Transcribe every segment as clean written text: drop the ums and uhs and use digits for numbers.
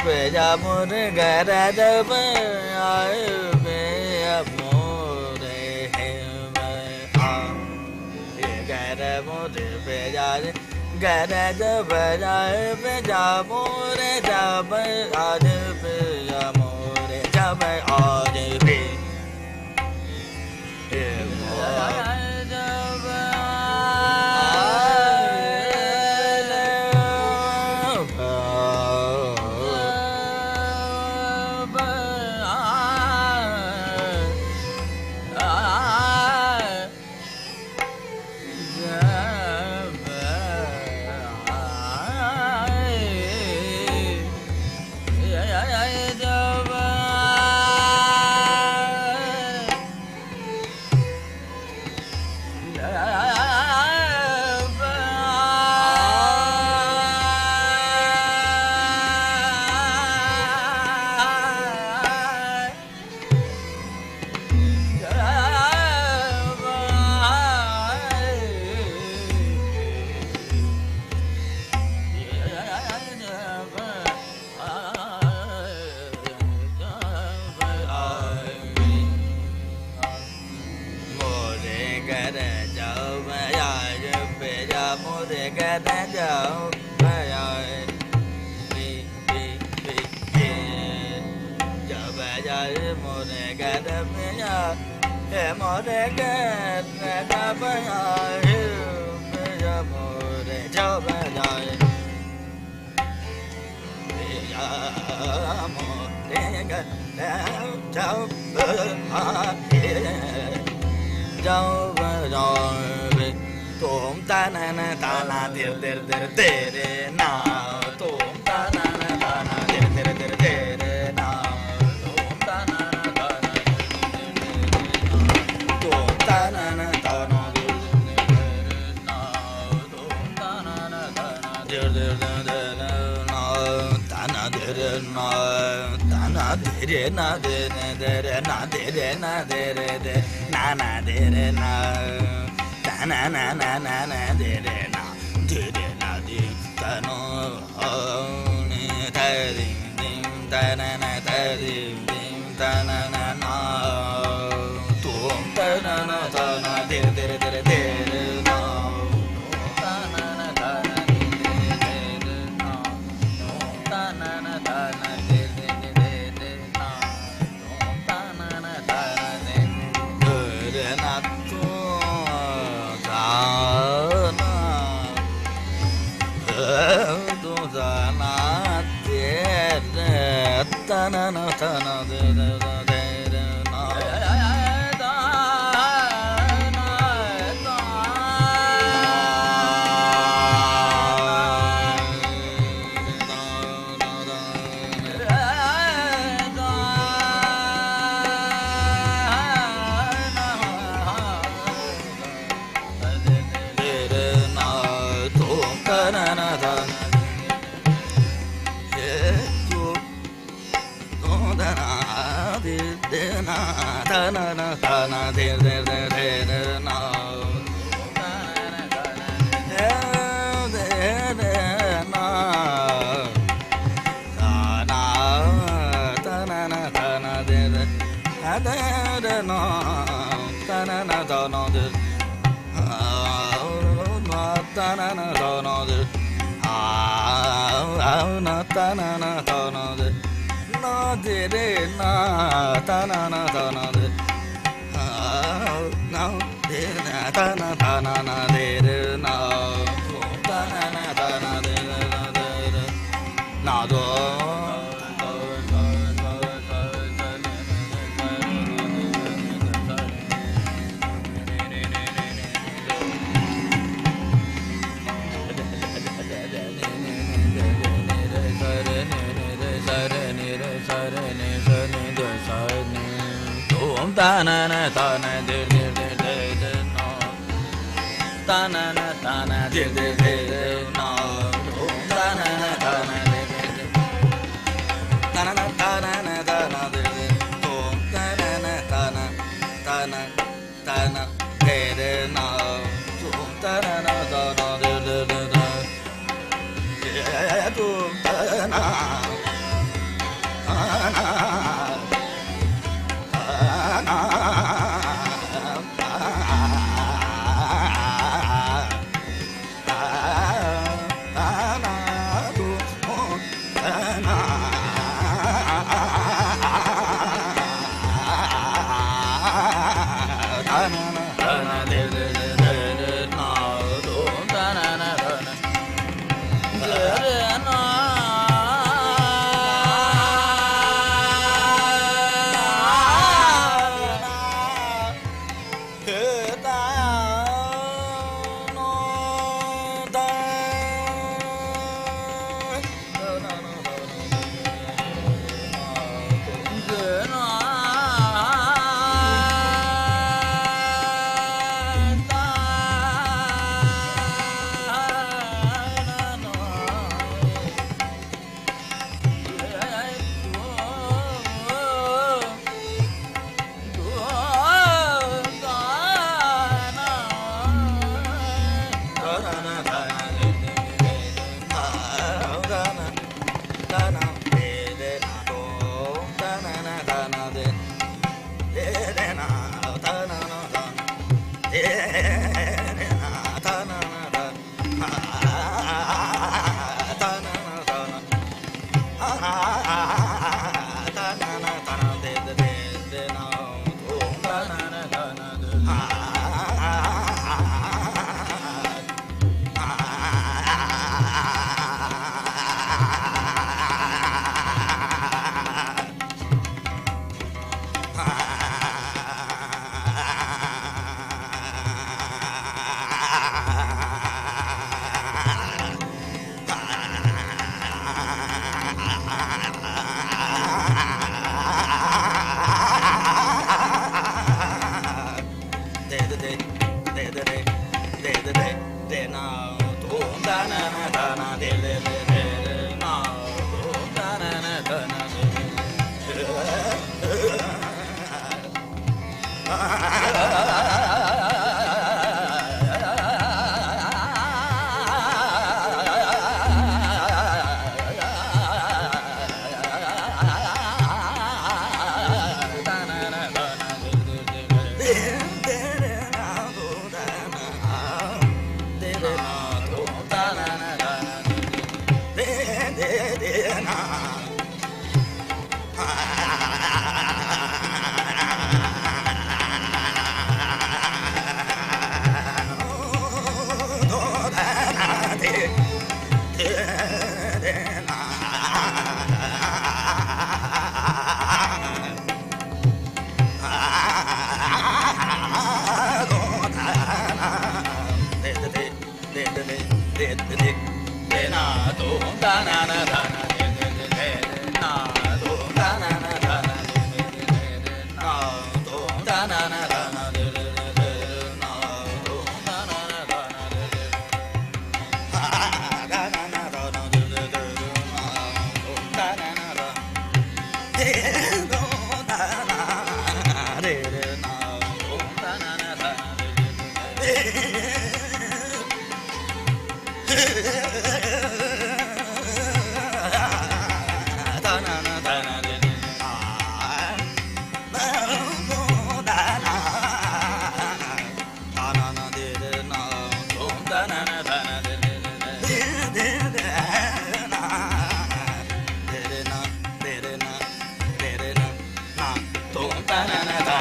Pejamore garada pejamore garamore pejare garada pejamore jabe pejamore jabe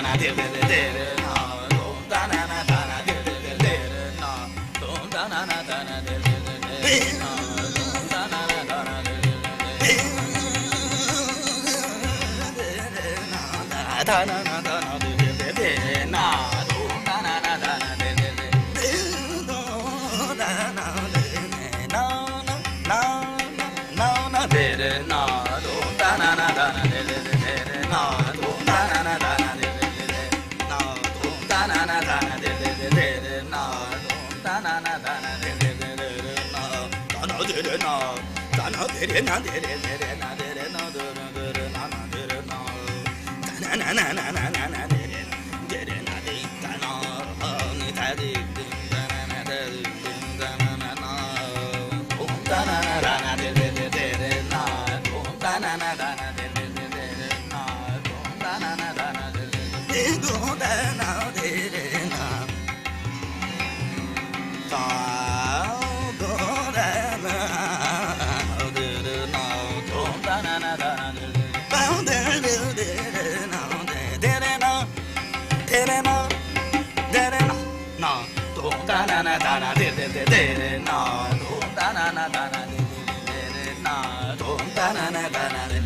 na de de de de na dum da na na da na de de de de na dum da na na da na de de de de na dum da na na da na de de de na da na na da na de de de de na dum da na na da na de de de dum da na de na na na na de de na dum da na na da na de de de na dum da na na da na de de de na dum da na na da na de de de na dum da na na da na de de de na da na de de na da na de de na de de de na de de na de de na na de de na da na na na na na na de de na de da na ni da de da na na de da na na na dum da na na da na de de de na dum da na na da na de de de na dum da na na da na de de dum da na de de na da do da na de de na dum da na na da na de de ba de de de na de de na de na de na na dum da na na da na de de de na dum da na na da na de de na dum da na na da na de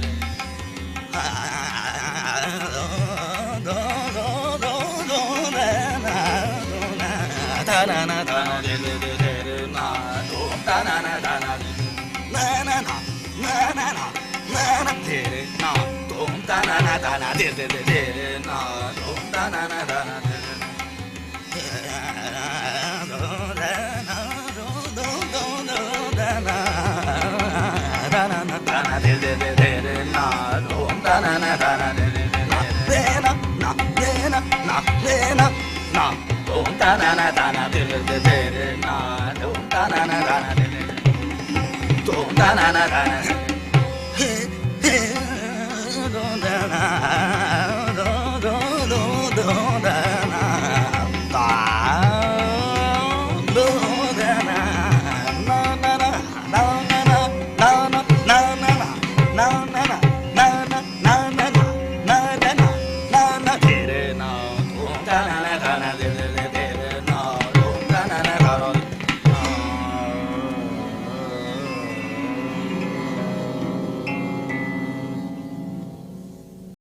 do do do do da na na da na de de de na dum da na na da na de na na na na na na na na de na dum da na na da na de de de na dum da na na da na de do da na do do do do da na da na na da na de de de na dum da na na da na de de na de na na de na na de na na dum da na na da na de de de na dum da na na da na de de dum da na na da na